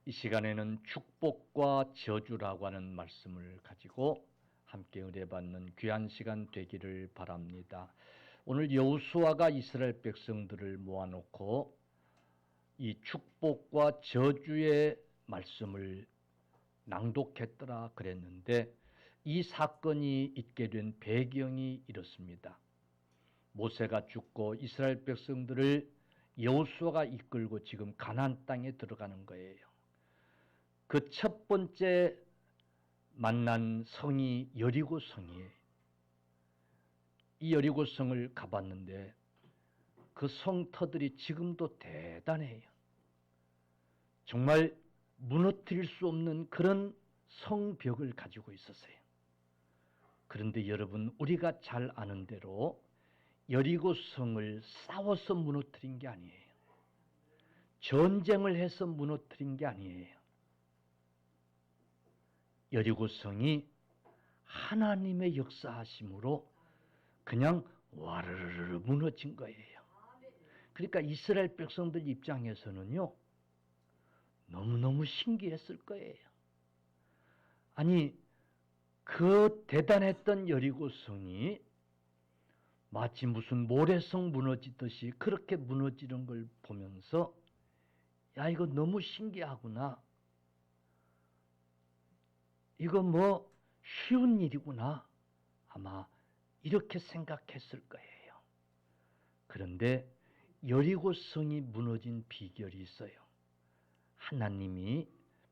이 시간에는 축복과 저주라고 하는 말씀을 가지고 함께 은혜받는 귀한 시간 되기를 바랍니다. 오늘 여호수아가 이스라엘 백성들을 모아놓고 이 축복과 저주의 말씀을 낭독했더라 그랬는데, 이 사건이 있게 된 배경이 이렇습니다. 모세가 죽고 이스라엘 백성들을 여호수아가 이끌고 지금 가나안 땅에 들어가는 거예요. 그 첫 번째 만난 성이 여리고 성이에요. 이 여리고 성을 가봤는데 그 성터들이 지금도 대단해요. 정말 무너뜨릴 수 없는 그런 성벽을 가지고 있었어요. 그런데 여러분, 우리가 잘 아는 대로 여리고 성을 싸워서 무너뜨린 게 아니에요. 전쟁을 해서 무너뜨린 게 아니에요. 여리고 성이 하나님의 역사하심으로 그냥 와르르르 무너진 거예요. 그러니까 이스라엘 백성들 입장에서는요, 너무너무 신기했을 거예요. 아니, 그 대단했던 여리고 성이 마치 무슨 모래성 무너지듯이 그렇게 무너지는 걸 보면서, 야, 이거 너무 신기하구나. 이거 뭐 쉬운 일이구나. 아마 이렇게 생각했을 거예요. 그런데 여리고 성이 무너진 비결이 있어요. 하나님이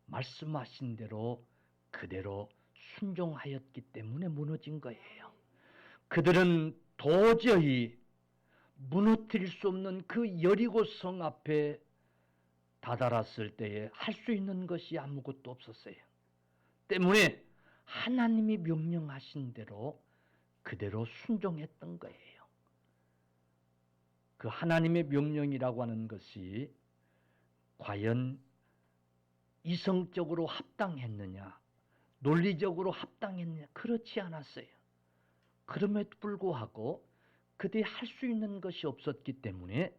말씀하신 대로 그대로 순종하였기 때문에 무너진 거예요. 그들은 도저히 무너뜨릴 수 없는 그 여리고 성 앞에 다다랐을 때에 할 수 있는 것이 아무것도 없었어요. 때문에 하나님이 명령하신 대로 그대로 순종했던 거예요. 그 하나님의 명령이라고 하는 것이 과연 이성적으로 합당했느냐, 논리적으로 합당했느냐, 그렇지 않았어요. 그럼에도 불구하고 그들이 할 수 있는 것이 없었기 때문에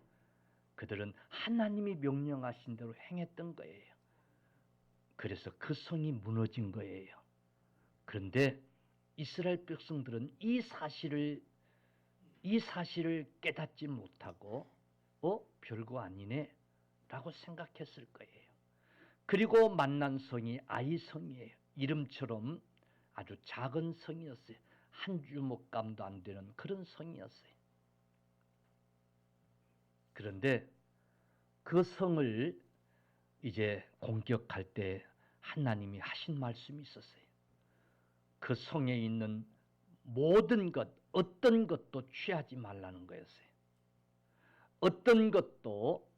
그들은 하나님이 명령하신 대로 행했던 거예요. 그래서 그 성이 무너진 거예요. 그런데 이스라엘 백성들은 이 사실을 깨닫지 못하고 별거 아니네 라고 생각했을 거예요. 그리고 만난 성이 아이성이에요. 이름처럼 아주 작은 성이었어요. 한 주먹감도 안 되는 그런 성이었어요. 그런데 그 성을 이제 공격할 때 하나님이 하신 말씀이 있었어요. 그 성에 있는 모든 것, 어떤 것도 취하지 말라는 거였어요. 어떤 것도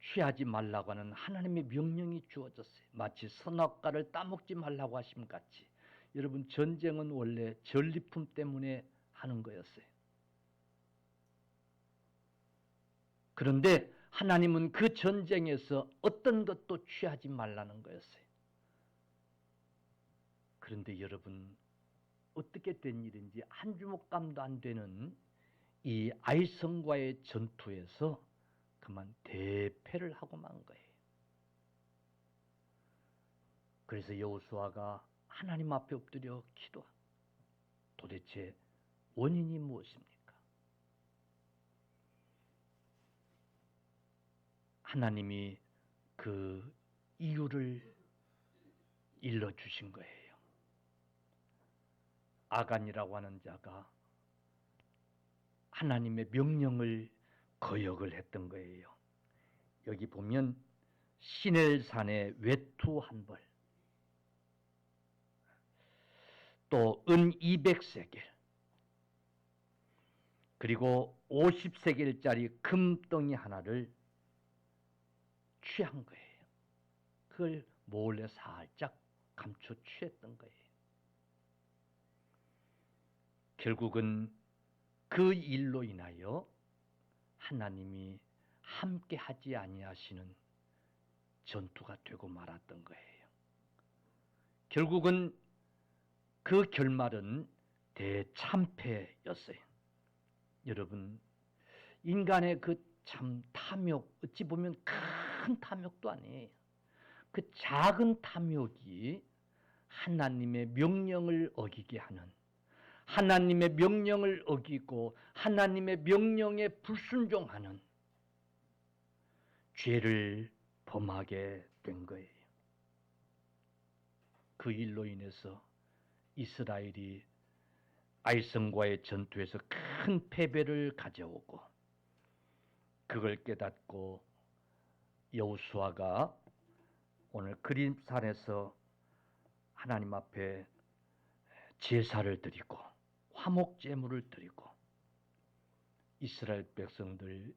취하지 말라고 하는 하나님의 명령이 주어졌어요. 마치 선악과를 따먹지 말라고 하심 같이. 여러분, 전쟁은 원래 전리품 때문에 하는 거였어요. 그런데 하나님은 그 전쟁에서 어떤 것도 취하지 말라는 거였어요. 그런데 여러분, 어떻게 된 일인지 한 주먹감도 안 되는 이 아이성과의 전투에서 그만 대패를 하고 만 거예요. 그래서 여호수아가 하나님 앞에 엎드려 기도하. 도대체 원인이 무엇입니까? 하나님이 그 이유를 일러주신 거예요. 아간이라고 하는 자가 하나님의 명령을 거역을 했던 거예요. 여기 보면 시넬산에 외투 한 벌, 또 은 200세겔, 그리고 50세겔짜리 금덩이 하나를 취한 거예요. 그걸 몰래 살짝 감춰 취했던 거예요. 결국은 그 일로 인하여 하나님이 함께 하지 아니하시는 전투가 되고 말았던 거예요. 결국은 그 결말은 대참패였어요. 여러분, 인간의 그 참 탐욕, 어찌 보면 큰 탐욕도 아니에요. 그 작은 탐욕이 하나님의 명령을 어기게 하는, 하나님의 명령을 어기고 하나님의 명령에 불순종하는 죄를 범하게 된 거예요. 그 일로 인해서 이스라엘이 아이성과의 전투에서 큰 패배를 가져오고, 그걸 깨닫고 여호수아가 오늘 그림산에서 하나님 앞에 제사를 드리고 화목 제물을 드리고 이스라엘 백성들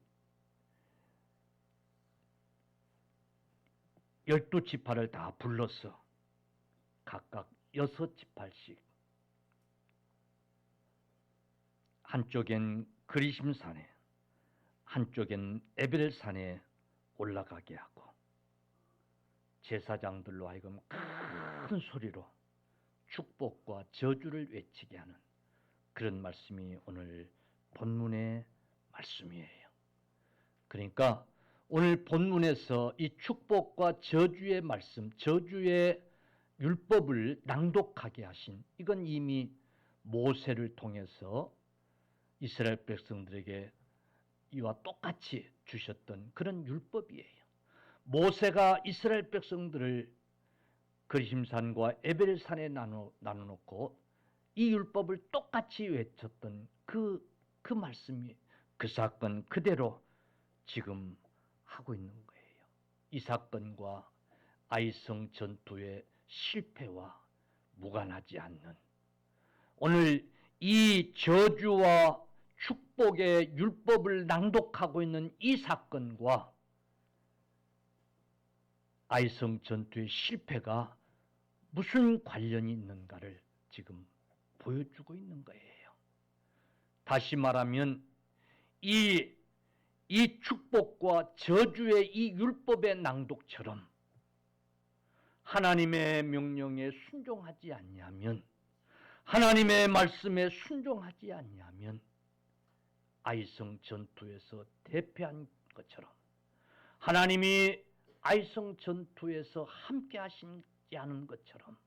12지파를 다 불러서 각각 6지파씩, 한쪽엔 그리심산에 한쪽엔 에벨산에 올라가게 하고 제사장들로 하여금 큰 소리로 축복과 저주를 외치게 하는 그런 말씀이 오늘 본문의 말씀이에요. 그러니까 오늘 본문에서 이 축복과 저주의 말씀, 저주의 율법을 낭독하게 하신, 이건 이미 모세를 통해서 이스라엘 백성들에게 이와 똑같이 주셨던 그런 율법이에요. 모세가 이스라엘 백성들을 그리심산과 에벨산에 나눠놓고 이 율법을 똑같이 외쳤던 그 말씀이, 그 사건 그대로 지금 하고 있는 거예요. 이 사건과 아이성 전투의 실패와 무관하지 않는, 오늘 이 저주와 축복의 율법을 낭독하고 있는 이 사건과 아이성 전투의 실패가 무슨 관련이 있는가를 지금 보여주고 있는 거예요. 다시 말하면 이 축복과 저주의 이 율법의 낭독처럼 하나님의 명령에 순종하지 않냐면, 하나님의 말씀에 순종하지 않냐면 아이성 전투에서 대패한 것처럼, 하나님이 아이성 전투에서 함께 하시지 않은 것처럼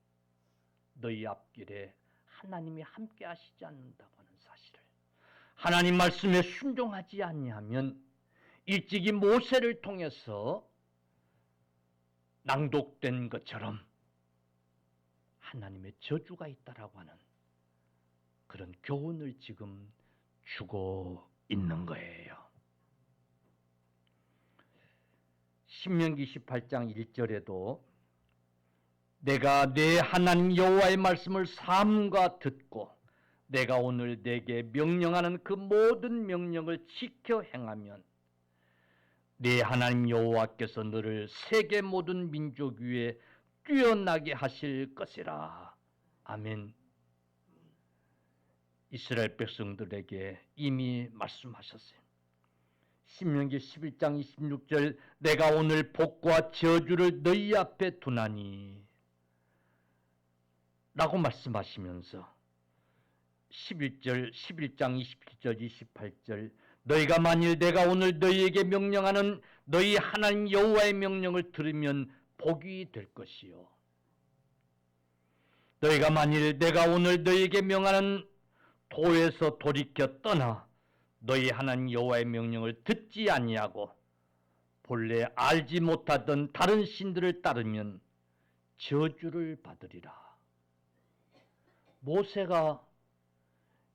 너희 앞길에 하나님이 함께 하시지 않는다고 하는 사실을, 하나님 말씀에 순종하지 아니하면 일찍이 모세를 통해서 낭독된 것처럼 하나님의 저주가 있다라고 하는 그런 교훈을 지금 주고 있는 거예요. 신명기 18장 1절에도 내가 내 하나님 여호와의 말씀을 삼가 듣고 내가 오늘 내게 명령하는 그 모든 명령을 지켜 행하면 네 하나님 여호와께서 너를 세계 모든 민족 위에 뛰어나게 하실 것이라. 아멘. 이스라엘 백성들에게 이미 말씀하셨어요. 신명기 11장 26절 내가 오늘 복과 저주를 너희 앞에 두나니 라고 말씀하시면서 11장 27절 28절 너희가 만일 내가 오늘 너희에게 명령하는 너희 하나님 여호와의 명령을 들으면 복이 될 것이요, 너희가 만일 내가 오늘 너희에게 명하는 도에서 돌이켜 떠나 너희 하나님 여호와의 명령을 듣지 아니하고 본래 알지 못하던 다른 신들을 따르면 저주를 받으리라. 모세가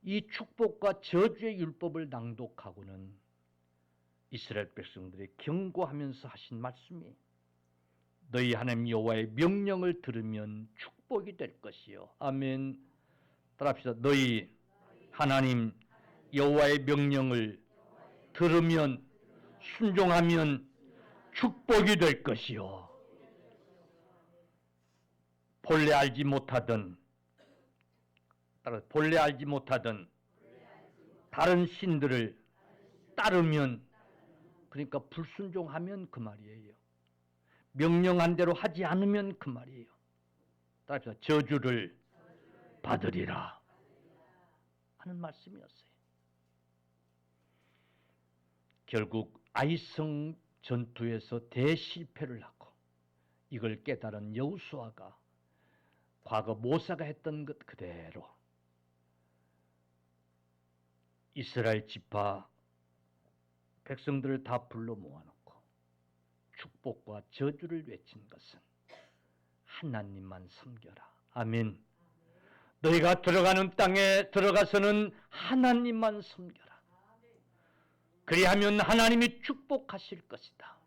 이 축복과 저주의 율법을 낭독하고는 이스라엘 백성들이 경고하면서 하신 말씀이 너희 하나님 여호와의 명령을 들으면 축복이 될 것이요. 아멘. 따라합시다. 너희 하나님 여호와의 명령을 들으면 순종하면 축복이 될 것이요. 본래 알지 못하던 다른 신들을 따르면, 그러니까 불순종하면 그 말이에요. 명령한 대로 하지 않으면 그 말이에요. 따라서 저주를 받으리라 하는 말씀이었어요. 결국 아이성 전투에서 대실패를 하고 이걸 깨달은 여호수아가 과거 모세가 했던 것 그대로 이스라엘 지파 백성들을 다 불러 모아놓고 축복과 저주를 외친 것은 하나님만 섬겨라. 아멘. 너희가 들어가는 땅에 들어가서는 하나님만 섬겨라. 그리하면 하나님이 축복하실 것이다.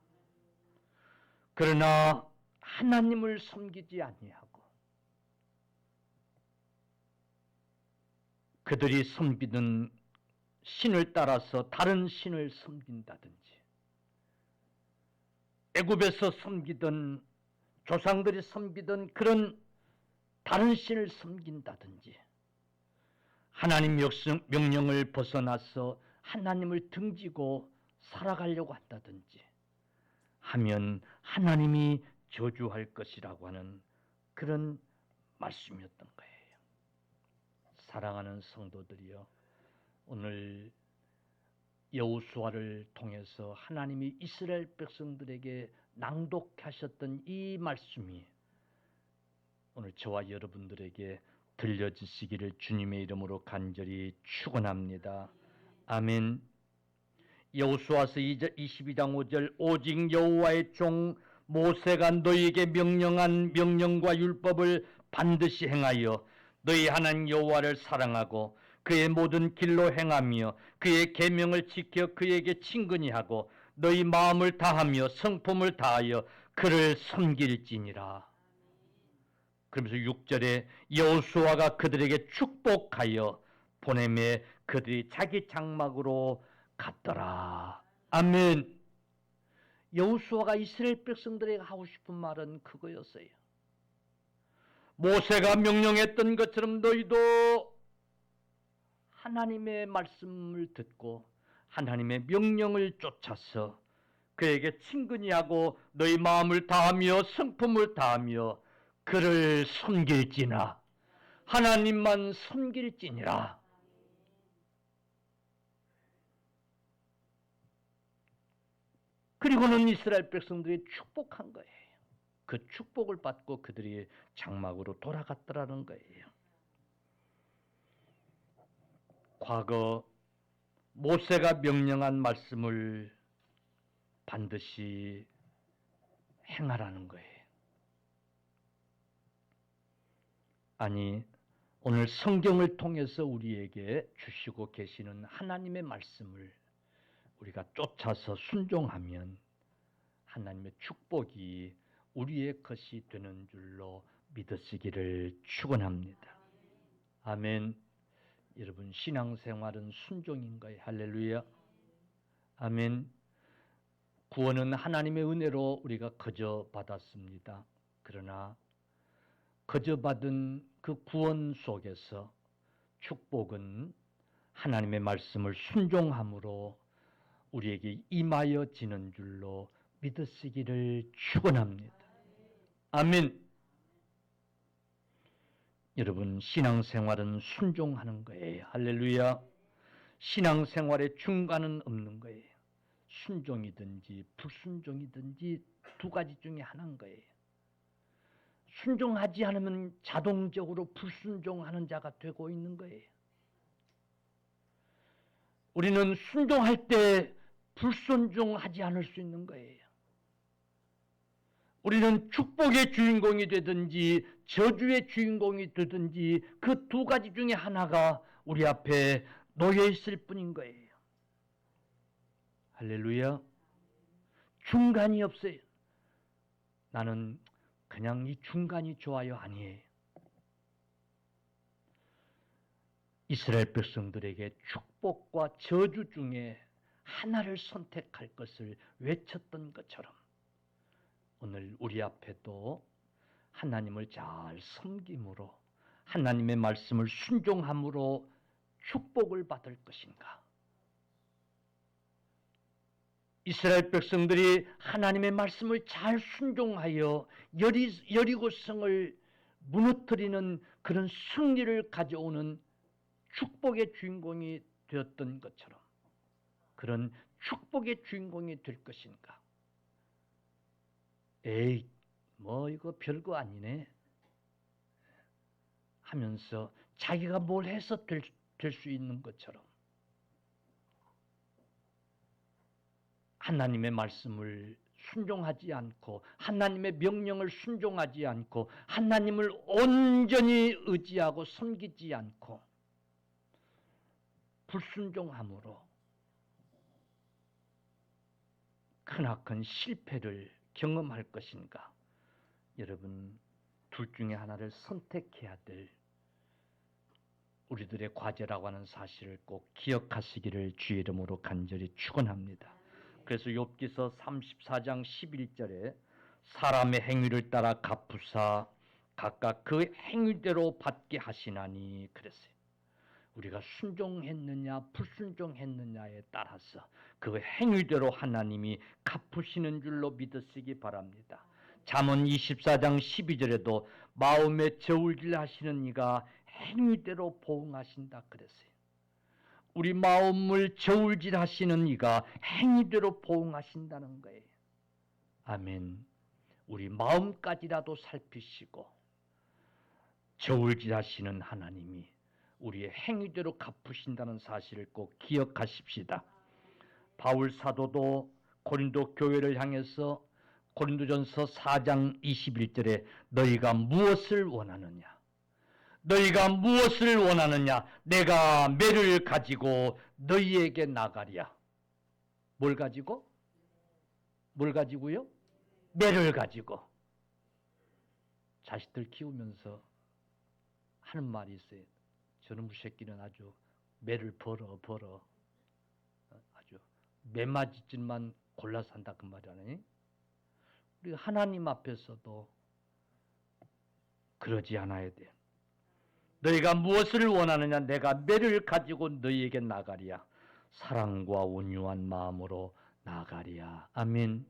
그러나 하나님을 섬기지 아니하고 그들이 섬기는 신을 따라서 다른 신을 섬긴다든지 애굽에서 섬기던 조상들이 섬기던 그런 다른 신을 섬긴다든지 하나님 명령을 벗어나서 하나님을 등지고 살아가려고 한다든지 하면 하나님이 저주할 것이라고 하는 그런 말씀이었던 거예요. 사랑하는 성도들이여, 오늘 여호수아를 통해서 하나님이 이스라엘 백성들에게 낭독하셨던 이 말씀이 오늘 저와 여러분들에게 들려지시기를 주님의 이름으로 간절히 축원합니다. 아멘. 여호수아서 22장 5절 오직 여호와의 종 모세가 너희에게 명령한 명령과 율법을 반드시 행하여 너희 하나님 여호와를 사랑하고 그의 모든 길로 행하며 그의 계명을 지켜 그에게 친근히 하고 너희 마음을 다하며 성품을 다하여 그를 섬길지니라. 그러면서 6절에 여호수아가 그들에게 축복하여 보내매 그들이 자기 장막으로 갔더라. 아멘. 여호수아가 이스라엘 백성들에게 하고 싶은 말은 그거였어요. 모세가 명령했던 것처럼 너희도 하나님의 말씀을 듣고 하나님의 명령을 쫓아서 그에게 친근히 하고 너희 마음을 다하며 성품을 다하며 그를 섬길지나 하나님만 섬길지니라. 그리고는 이스라엘 백성들이 축복한 거예요. 그 축복을 받고 그들이 장막으로 돌아갔더라는 거예요. 과거 모세가 명령한 말씀을 반드시 행하라는 거예요. 아니, 오늘 성경을 통해서 우리에게 주시고 계시는 하나님의 말씀을 우리가 쫓아서 순종하면 하나님의 축복이 우리의 것이 되는 줄로 믿으시기를 축원합니다. 아멘. 여러분, 신앙생활은 순종인가요? 할렐루야. 아멘. 구원은 하나님의 은혜로 우리가 거저 받았습니다. 그러나 거저 받은 그 구원 속에서 축복은 하나님의 말씀을 순종함으로 우리에게 임하여지는 줄로 믿으시기를 축원합니다. 아멘. 여러분, 신앙생활은 순종하는 거예요. 할렐루야. 신앙생활의 중간은 없는 거예요. 순종이든지 불순종이든지 두 가지 중에 하나인 거예요. 순종하지 않으면 자동적으로 불순종하는 자가 되고 있는 거예요. 우리는 순종할 때 불순종하지 않을 수 있는 거예요. 우리는 축복의 주인공이 되든지 저주의 주인공이 되든지 그 두 가지 중에 하나가 우리 앞에 놓여 있을 뿐인 거예요. 할렐루야. 중간이 없어요. 나는 그냥 이 중간이 좋아요. 아니에요. 이스라엘 백성들에게 축복과 저주 중에 하나를 선택할 것을 외쳤던 것처럼 오늘 우리 앞에도 하나님을 잘 섬김으로 하나님의 말씀을 순종함으로 축복을 받을 것인가? 이스라엘 백성들이 하나님의 말씀을 잘 순종하여 여리고성을 무너뜨리는 그런 승리를 가져오는 축복의 주인공이 되었던 것처럼 그런 축복의 주인공이 될 것인가? 에이, 뭐 이거 별거 아니네 하면서 자기가 뭘 해서 될 수 있는 것처럼 하나님의 말씀을 순종하지 않고 하나님의 명령을 순종하지 않고 하나님을 온전히 의지하고 섬기지 않고 불순종함으로 크나큰 실패를 경험할 것인가? 여러분, 둘 중에 하나를 선택해야 될 우리들의 과제라고 하는 사실을 꼭 기억하시기를 주의 이름으로 간절히 축원합니다. 그래서 욥기서 34장 11절에 사람의 행위를 따라 갚으사 각각 그 행위대로 받게 하시나니 그랬어요. 우리가 순종했느냐 불순종했느냐에 따라서 그 행위대로 하나님이 갚으시는 줄로 믿으시기 바랍니다. 잠언 24장 12절에도 마음에 저울질 하시는 이가 행위대로 보응하신다 그랬어요. 우리 마음을 저울질 하시는 이가 행위대로 보응하신다는 거예요. 아멘. 우리 마음까지라도 살피시고 저울질 하시는 하나님이 우리의 행위대로 갚으신다는 사실을 꼭 기억하십시다. 바울 사도도 고린도 교회를 향해서 고린도전서 4장 21절에 너희가 무엇을 원하느냐? 너희가 무엇을 원하느냐? 내가 매를 가지고 너희에게 나가랴. 뭘 가지고? 뭘 가지고요? 매를 가지고. 자식들 키우면서 하는 말이 있어요. 저놈의 새끼는 아주 매를 벌어 아주 매맞이질만 골라 산다 그 말이 아니에요? 우리 하나님 앞에서도 그러지 않아야 돼. 너희가 무엇을 원하느냐? 내가 매를 가지고 너희에게 나가리야. 사랑과 온유한 마음으로 나가리야. 아멘.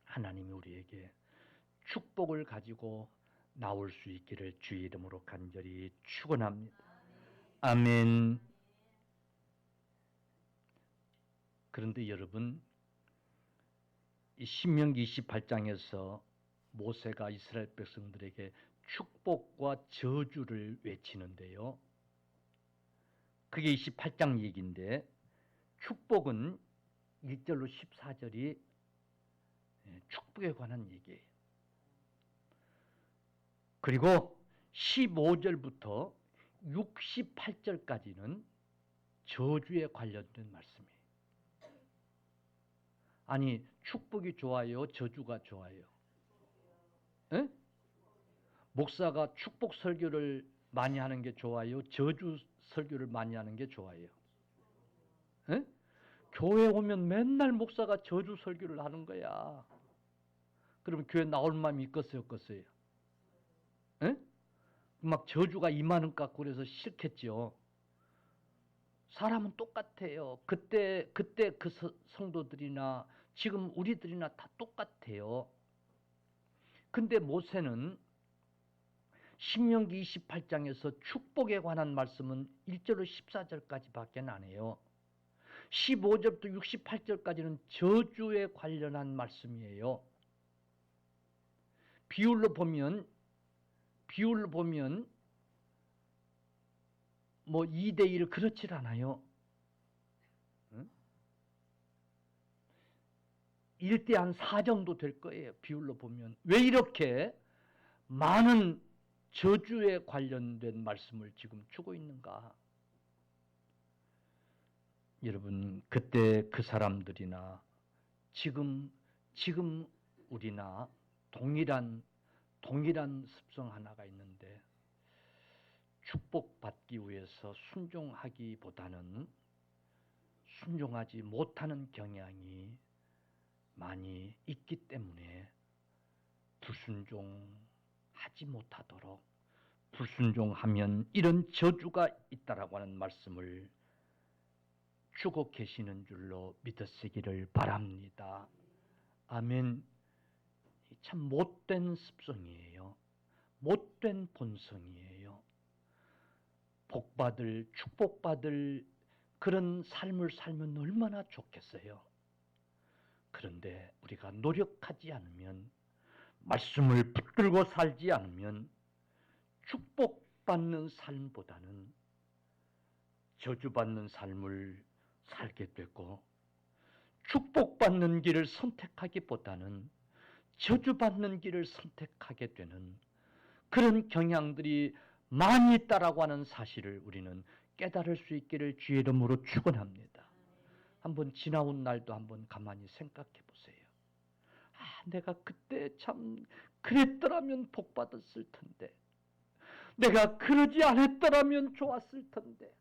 하나님이 우리에게 축복을 가지고 나올 수 있기를 주의 이름으로 간절히 축원합니다. 아멘. 그런데 여러분, 이 신명기 28장에서 모세가 이스라엘 백성들에게 축복과 저주를 외치는데요. 그게 28장 얘기인데 축복은 1절로 14절이 축복에 관한 얘기예요. 그리고 15절부터 68절까지는 저주에 관련된 말씀이에요. 아니, 축복이 좋아요? 저주가 좋아요? 에? 목사가 축복 설교를 많이 하는 게 좋아요? 저주 설교를 많이 하는 게 좋아요? 에? 교회 오면 맨날 목사가 저주 설교를 하는 거야. 그러면 교회 나올 마음이 있겠어요? 없겠어요? 에? 막 저주가 임하는 것 같고 그래서 싫겠죠. 사람은 똑같아요. 그때 그 성도들이나 지금 우리들이나 다 똑같아요. 근데 모세는 신명기 28장에서 축복에 관한 말씀은 1절로 14절까지밖에 안 해요. 15절부터 68절까지는 저주에 관련한 말씀이에요. 비율로 보면 뭐 2대1 그렇질 않아요. 1대 한 4 정도 될 거예요. 비율로 보면. 왜 이렇게 많은 저주에 관련된 말씀을 지금 주고 있는가? 여러분, 그때 그 사람들이나 지금 우리나 동일한 습성 하나가 있는데 축복받기 위해서 순종하기보다는 순종하지 못하는 경향이 많이 있기 때문에 불순종하지 못하도록 불순종하면 이런 저주가 있다라고 하는 말씀을 주고 계시는 줄로 믿으시기를 바랍니다. 아멘. 참 못된 습성이에요. 못된 본성이에요. 복받을 축복받을 그런 삶을 살면 얼마나 좋겠어요. 그런데 우리가 노력하지 않으면 말씀을 붙들고 살지 않으면 축복받는 삶보다는 저주받는 삶을 살게 되고, 축복받는 길을 선택하기보다는 저주받는 길을 선택하게 되는 그런 경향들이 많이 있다라고 하는 사실을 우리는 깨달을 수 있기를 주의 이름으로 축원합니다. 한번 지나온 날도 한번 가만히 생각해 보세요. 내가 그때 참 그랬더라면 복 받았을 텐데, 내가 그러지 않았더라면 좋았을 텐데,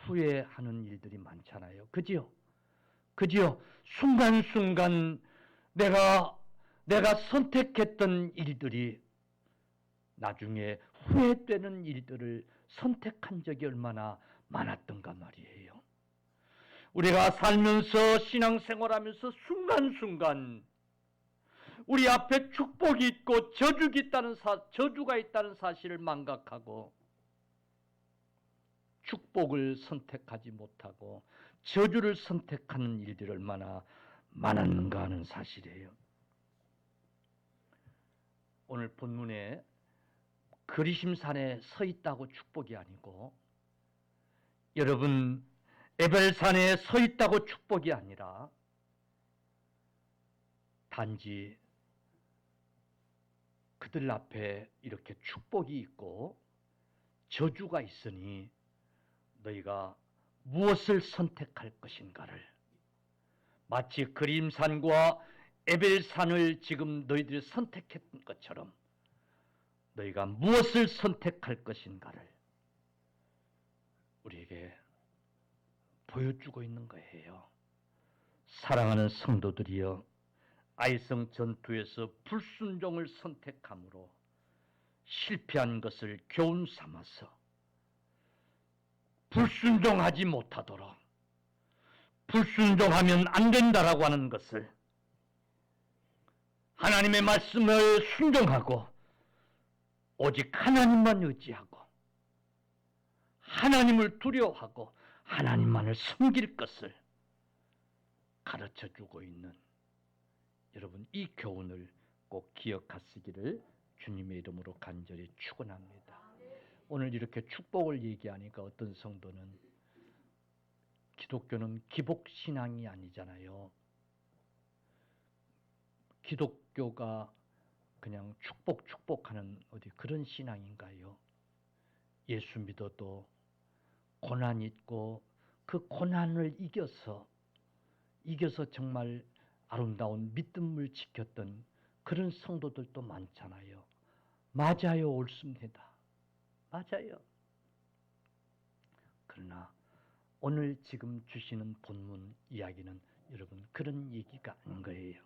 후회하는 일들이 많잖아요. 그지요? 그지요? 순간순간 내가 선택했던 일들이 나중에 후회되는 일들을 선택한 적이 얼마나 많았던가 말이에요. 우리가 살면서 신앙생활하면서 순간순간 우리 앞에 축복이 있고 저주가 있다는 사실을 망각하고 축복을 선택하지 못하고 저주를 선택하는 일들이 얼마나 많았는가 하는 사실이에요. 오늘 본문에 그리심산에 서 있다고 축복이 아니고, 여러분 에벨산에 서 있다고 축복이 아니라 단지 그들 앞에 이렇게 축복이 있고 저주가 있으니 너희가 무엇을 선택할 것인가를, 마치 그림산과 에벨산을 지금 너희들이 선택했던 것처럼 너희가 무엇을 선택할 것인가를 우리에게 보여주고 있는 거예요. 사랑하는 성도들이여, 아이성 전투에서 불순종을 선택함으로 실패한 것을 교훈 삼아서 불순종하지 못하도록, 불순종하면 안 된다라고 하는 것을, 하나님의 말씀을 순종하고 오직 하나님만 의지하고 하나님을 두려워하고 하나님만을 섬길 것을 가르쳐주고 있는 여러분, 이 교훈을 꼭 기억하시기를 주님의 이름으로 간절히 축원합니다. 오늘 이렇게 축복을 얘기하니까 어떤 성도는 기독교는 기복신앙이 아니잖아요. 기독교가 그냥 축복하는 어디 그런 신앙인가요? 예수 믿어도 고난 있고 그 고난을 이겨서 정말 아름다운 믿음을 지켰던 그런 성도들도 많잖아요. 맞아요, 옳습니다. 맞아요. 그러나 오늘 지금 주시는 본문 이야기는 여러분 그런 얘기가 아닌 거예요.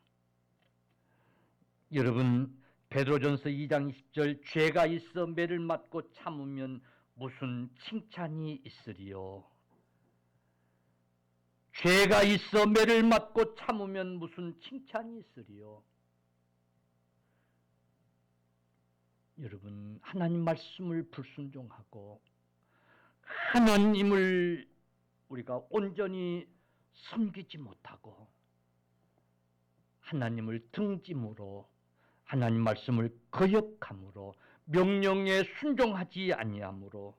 여러분, 베드로전서 2장 20절, 죄가 있어 매를 맞고 참으면 무슨 칭찬이 있으리요. 죄가 있어 매를 맞고 참으면 무슨 칭찬이 있으리요. 여러분, 하나님 말씀을 불순종하고 하나님을 우리가 온전히 섬기지 못하고 하나님을 등짐으로, 하나님 말씀을 거역함으로, 명령에 순종하지 아니함으로,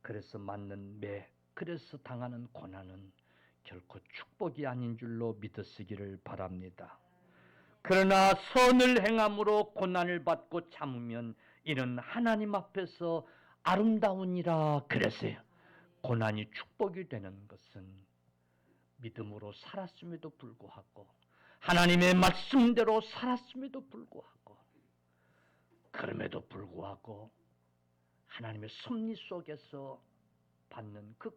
그래서 맞는 매, 그래서 당하는 고난은 결코 축복이 아닌 줄로 믿으시기를 바랍니다. 그러나 선을 행함으로 고난을 받고 참으면 이는 하나님 앞에서 아름다우니라 그랬어요. 고난이 축복이 되는 것은 믿음으로 살았음에도 불구하고, 하나님의 말씀대로 살았음에도 불구하고, 그럼에도 불구하고 하나님의 섭리 속에서 받는 그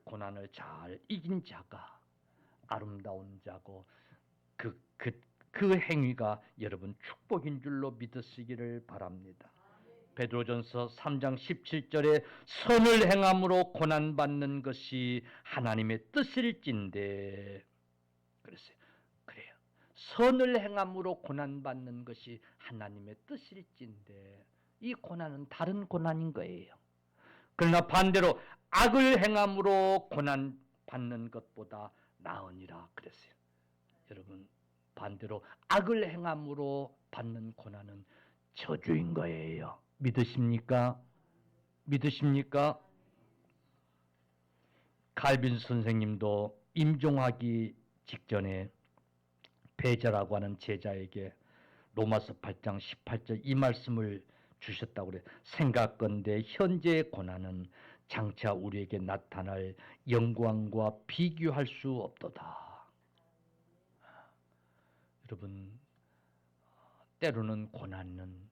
고난을 잘 이긴 자가 아름다운 자고, 그 행위가 여러분 축복인 줄로 믿으시기를 바랍니다. 베드로전서 3장 17절에 선을 행함으로 고난받는 것이 하나님의 뜻일진데, 그랬어요. 그래요. 선을 행함으로 고난받는 것이 하나님의 뜻일진데, 이 고난은 다른 고난인 거예요. 그러나 반대로 악을 행함으로 고난받는 것보다 나으니라 그랬어요. 여러분, 반대로 악을 행함으로 받는 고난은 저주인 거예요. 믿으십니까? 믿으십니까? 칼빈 선생님도 임종하기 직전에 베자라고 하는 제자에게 로마서 8장 18절 이 말씀을 주셨다고 그래요. 생각건대 현재의 고난은 장차 우리에게 나타날 영광과 비교할 수 없도다. 여러분, 때로는 고난은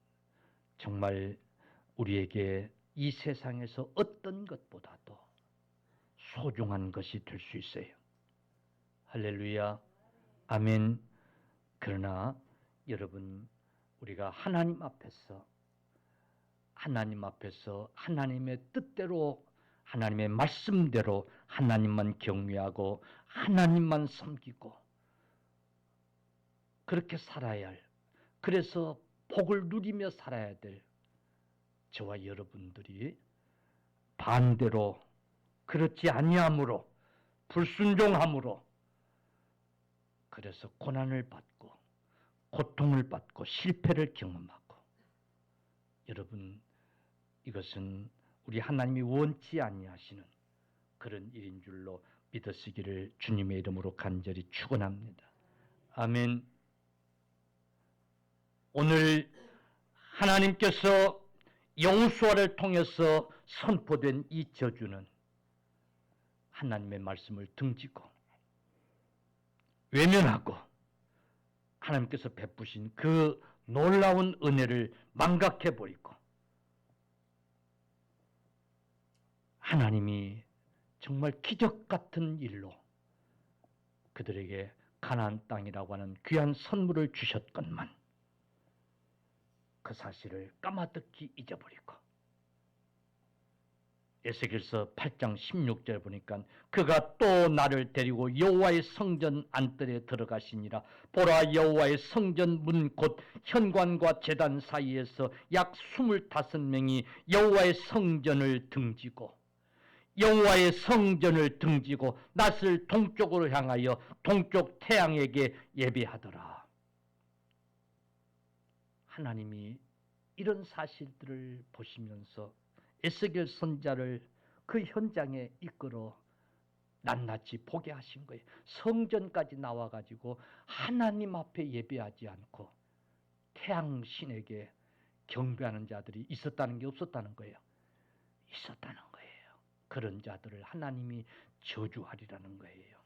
정말 우리에게 이 세상에서 어떤 것보다도 소중한 것이 될 수 있어요. 할렐루야, 아멘. 그러나 여러분, 우리가 하나님 앞에서 하나님의 뜻대로, 하나님의 말씀대로 하나님만 경외하고 하나님만 섬기고 그렇게 살아야 할, 그래서 복을 누리며 살아야 될 저와 여러분들이 반대로 그렇지 아니함으로, 불순종함으로, 그래서 고난을 받고 고통을 받고 실패를 경험하고, 여러분, 이것은 우리 하나님이 원치 아니하시는 그런 일인 줄로 믿으시기를 주님의 이름으로 간절히 축원합니다. 아멘. 오늘 하나님께서 여호수아를 통해서 선포된 이 저주는 하나님의 말씀을 등지고 외면하고 하나님께서 베푸신 그 놀라운 은혜를 망각해버리고 하나님이 정말 기적 같은 일로 그들에게 가나안 땅이라고 하는 귀한 선물을 주셨건만 그 사실을 까마득히 잊어버리고, 에스겔서 8장 16절 보니까 그가 또 나를 데리고 여호와의 성전 안뜰에 들어가시니라. 보라, 여호와의 성전 문 곧 현관과 제단 사이에서 약 25명이 여호와의 성전을 등지고 낯을 동쪽으로 향하여 동쪽 태양에게 예배하더라. 하나님이 이런 사실들을 보시면서 에스겔 선지자를 그 현장에 이끌어 낱낱이 보게 하신 거예요. 성전까지 나와가지고 하나님 앞에 예배하지 않고 태양신에게 경배하는 자들이 있었다는 게 없었다는 거예요. 있었다는 거예요. 그런 자들을 하나님이 저주하리라는 거예요.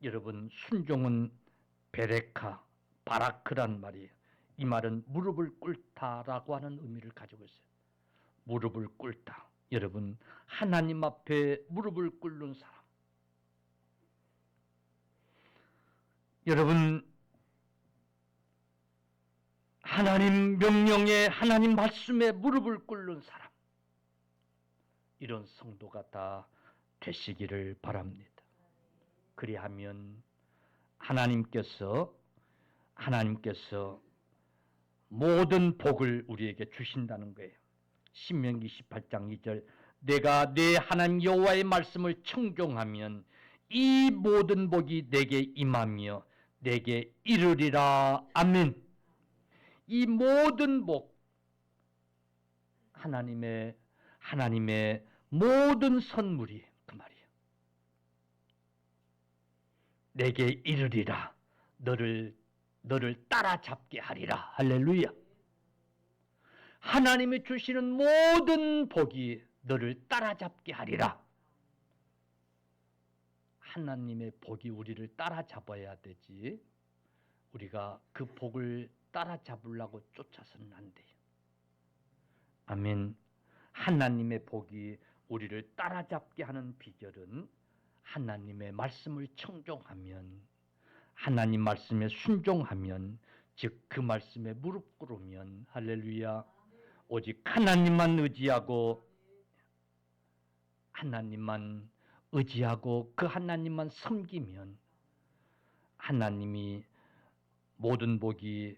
여러분, 순종은 베레카, 바라크란 말이에요. 이 말은 무릎을 꿇다라고 하는 의미를 가지고 있어요. 무릎을 꿇다. 여러분, 하나님 앞에 무릎을 꿇는 사람. 여러분, 하나님 명령에, 하나님 말씀에 무릎을 꿇는 사람. 이런 성도가 다 되시기를 바랍니다. 그리하면 하나님께서 모든 복을 우리에게 주신다는 거예요. 신명기 18장 2절 내가 내 하나님 여호와의 말씀을 청종하면 이 모든 복이 내게 임하며 내게 이르리라. 아멘. 이 모든 복, 하나님의 모든 선물이 그 말이에요. 내게 이르리라. 너를 따라잡게 하리라. 할렐루야. 하나님이 주시는 모든 복이 너를 따라잡게 하리라. 하나님의 복이 우리를 따라잡아야 되지, 우리가 그 복을 따라잡으려고 쫓아서는 안 돼요. 아멘. 하나님의 복이 우리를 따라잡게 하는 비결은 하나님의 말씀을 청종하면, 하나님 말씀에 순종하면, 즉 그 말씀에 무릎 꿇으면, 할렐루야, 오직 하나님만 의지하고 그 하나님만 섬기면 하나님이 모든 복이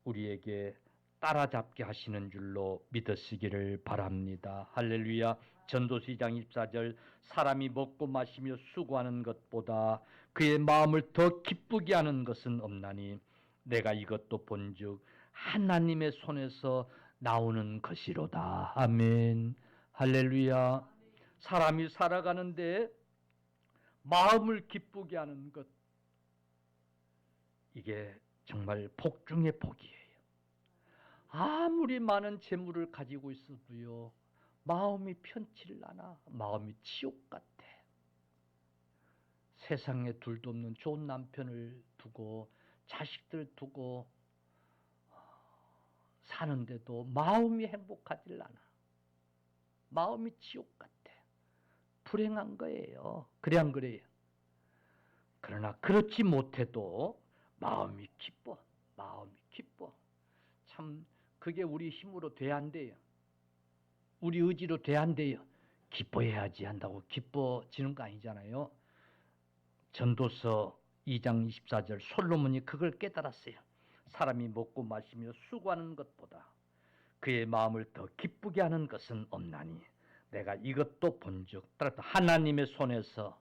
우리에게 따라잡게 하시는 줄로 믿으시기를 바랍니다. 할렐루야. 전도서 2장 24절 사람이 먹고 마시며 수고하는 것보다 그의 마음을 더 기쁘게 하는 것은 없나니 내가 이것도 본즉 하나님의 손에서 나오는 것이로다. 아멘. 할렐루야. 사람이 살아가는데 마음을 기쁘게 하는 것, 이게 정말 복 중의 복이에요. 아무리 많은 재물을 가지고 있어도요, 마음이 편치를 않아. 마음이 지옥 같아. 세상에 둘도 없는 좋은 남편을 두고 자식들 두고 사는데도 마음이 행복하질 않아. 마음이 지옥 같아. 불행한 거예요. 그래 안 그래요? 그러나 그렇지 못해도 마음이 기뻐. 마음이 기뻐. 참 그게 우리 힘으로 돼야 안 돼요. 우리 의지로 돼야 안 돼요. 기뻐해야지 한다고 기뻐지는 거 아니잖아요. 전도서 2장 24절 솔로몬이 그걸 깨달았어요. 사람이 먹고 마시며 수고하는 것보다 그의 마음을 더 기쁘게 하는 것은 없나니 내가 이것도 본즉 따라서 하나님의 손에서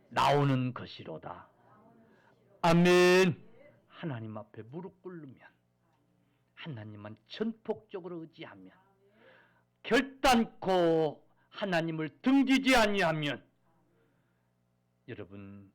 나오는 것이로다. 아멘. 하나님 앞에 무릎 꿇으면, 하나님만 전폭적으로 의지하면, 결단코 하나님을 등지지 아니하면, 여러분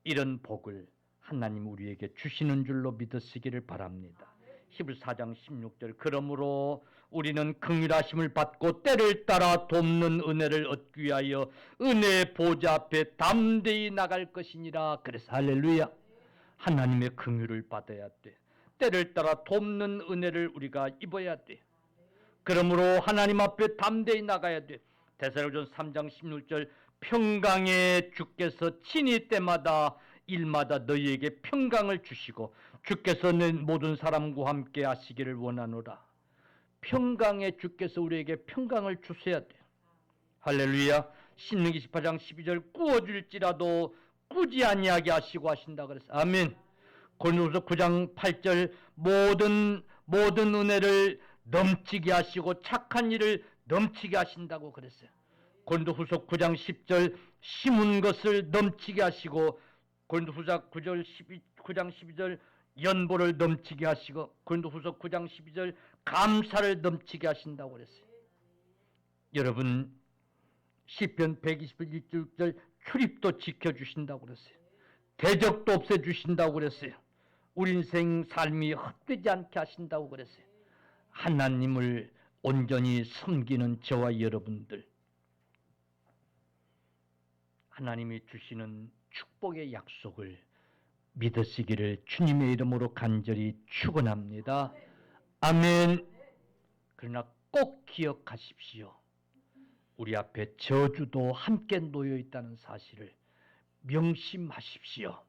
이런 복을 하나님 우리에게 주시는 줄로 믿으시기를 바랍니다. 히브리서 4장 16절 그러므로 우리는 긍휼하심을 받고 때를 따라 돕는 은혜를 얻기 위하여 은혜의 보좌 앞에 담대히 나갈 것이니라. 그래서 할렐루야. 하나님의 긍휼을 받아야 돼. 때를 따라 돕는 은혜를 우리가 입어야 돼. 그러므로 하나님 앞에 담대히 나가야 돼. 데살로니가전서 3장 16절 평강의 주께서 친히 때마다 일마다 너희에게 평강을 주시고 주께서 모든 사람과 함께 하시기를 원하노라. 평강의 주께서 우리에게 평강을 주셔야 돼. 할렐루야. 신명기 18장 12절 구워줄지라도 꾸지 아니하게 하시고 하신다 그랬어. 아멘. 고린도후서 9장 8절 모든 은혜를 넘치게 하시고 착한 일을 넘치게 하신다고 그랬어요. 고린도후서 9장 10절 심은 것을 넘치게 하시고 고린도후서 9장 12절 연보를 넘치게 하시고 고린도후서 9장 12절 감사를 넘치게 하신다고 그랬어요. 여러분 시편 121절 출입도 지켜주신다고 그랬어요. 대적도 없애주신다고 그랬어요. 우리 인생 삶이 헛되지 않게 하신다고 그랬어요. 하나님을 온전히 섬기는 저와 여러분들, 하나님이 주시는 축복의 약속을 믿으시기를 주님의 이름으로 간절히 축원합니다. 아멘. 그러나 꼭 기억하십시오. 우리 앞에 저주도 함께 놓여 있다는 사실을 명심하십시오.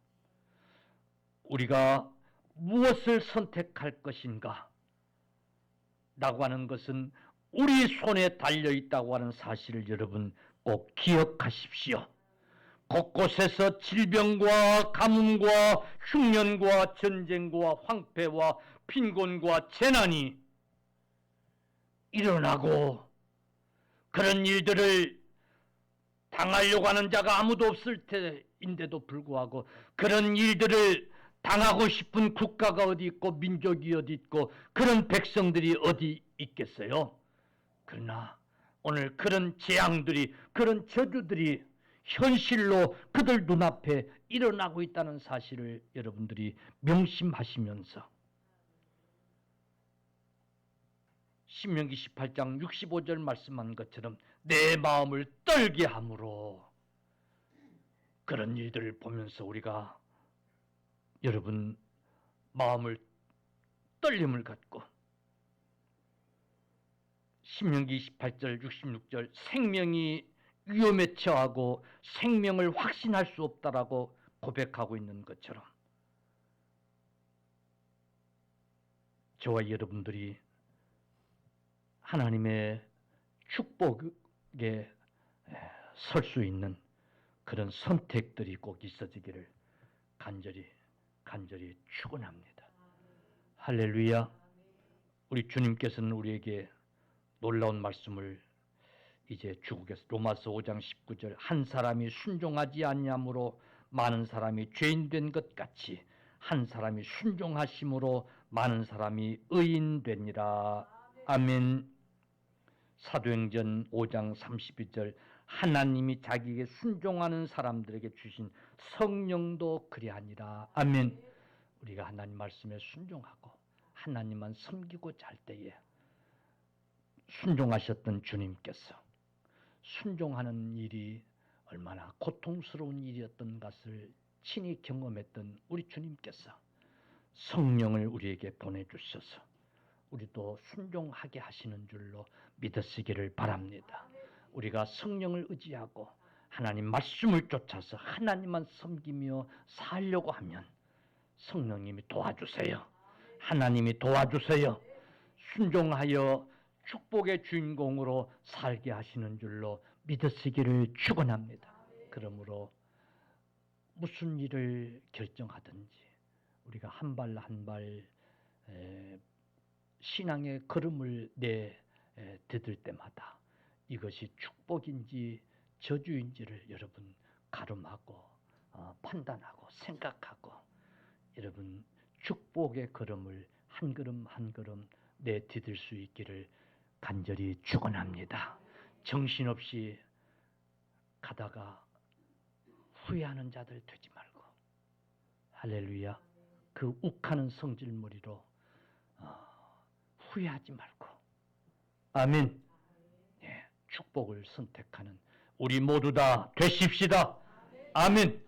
우리가 무엇을 선택할 것인가 라고 하는 것은 우리 손에 달려 있다고 하는 사실을 여러분 꼭 기억하십시오. 곳곳에서 질병과 가뭄과 흉년과 전쟁과 황폐와 빈곤과 재난이 일어나고 그런 일들을 당하려고 하는 자가 아무도 없을 때인데도 불구하고 그런 일들을 당하고 싶은 국가가 어디 있고 민족이 어디 있고 그런 백성들이 어디 있겠어요? 그러나 오늘 그런 재앙들이, 그런 저주들이 현실로 그들 눈앞에 일어나고 있다는 사실을 여러분들이 명심하시면서 신명기 18장 65절 말씀한 것처럼 내 마음을 떨게 함으로 그런 일들을 보면서 우리가 여러분 마음을 떨림을 갖고 신명기 28절 66절 생명이 위험에 처하고 생명을 확신할 수 없다라고 고백하고 있는 것처럼 저와 여러분들이 하나님의 축복에 설 수 있는 그런 선택들이 꼭 있어지기를 간절히 축원합니다. 할렐루야. 우리 주님께서는 우리에게 놀라운 말씀을 이제 주국에서 로마서 5장 19절 한 사람이 순종하지 아니함으로 많은 사람이 죄인 된 것 같이 한 사람이 순종하심으로 많은 사람이 의인 되니라. 아멘. 사도행전 5장 32절 하나님이 자기에게 순종하는 사람들에게 주신 성령도 그리하니라. 아멘. 우리가 하나님 말씀에 순종하고 하나님만 섬기고자 할 때에 순종하셨던 주님께서 순종하는 일이 얼마나 고통스러운 일이었던 것을 친히 경험했던 우리 주님께서 성령을 우리에게 보내주셔서 우리도 순종하게 하시는 줄로 믿으시기를 바랍니다. 우리가 성령을 의지하고 하나님 말씀을 쫓아서 하나님만 섬기며 살려고 하면 성령님이 도와주세요. 하나님이 도와주세요. 순종하여 축복의 주인공으로 살게 하시는 줄로 믿으시기를 축원합니다. 그러므로 무슨 일을 결정하든지 우리가 한 발 한 발 신앙의 걸음을 내디딜 때마다 이것이 축복인지 저주인지를 여러분 가름하고 판단하고 생각하고 여러분 축복의 걸음을 한 걸음 한 걸음 내디딜 수 있기를 간절히 축원합니다. 정신없이 가다가 후회하는 자들 되지 말고 할렐루야 그 욱하는 성질머리로 후회하지 말고 아멘. 예, 축복을 선택하는 우리 모두 다 되십시다. 아멘.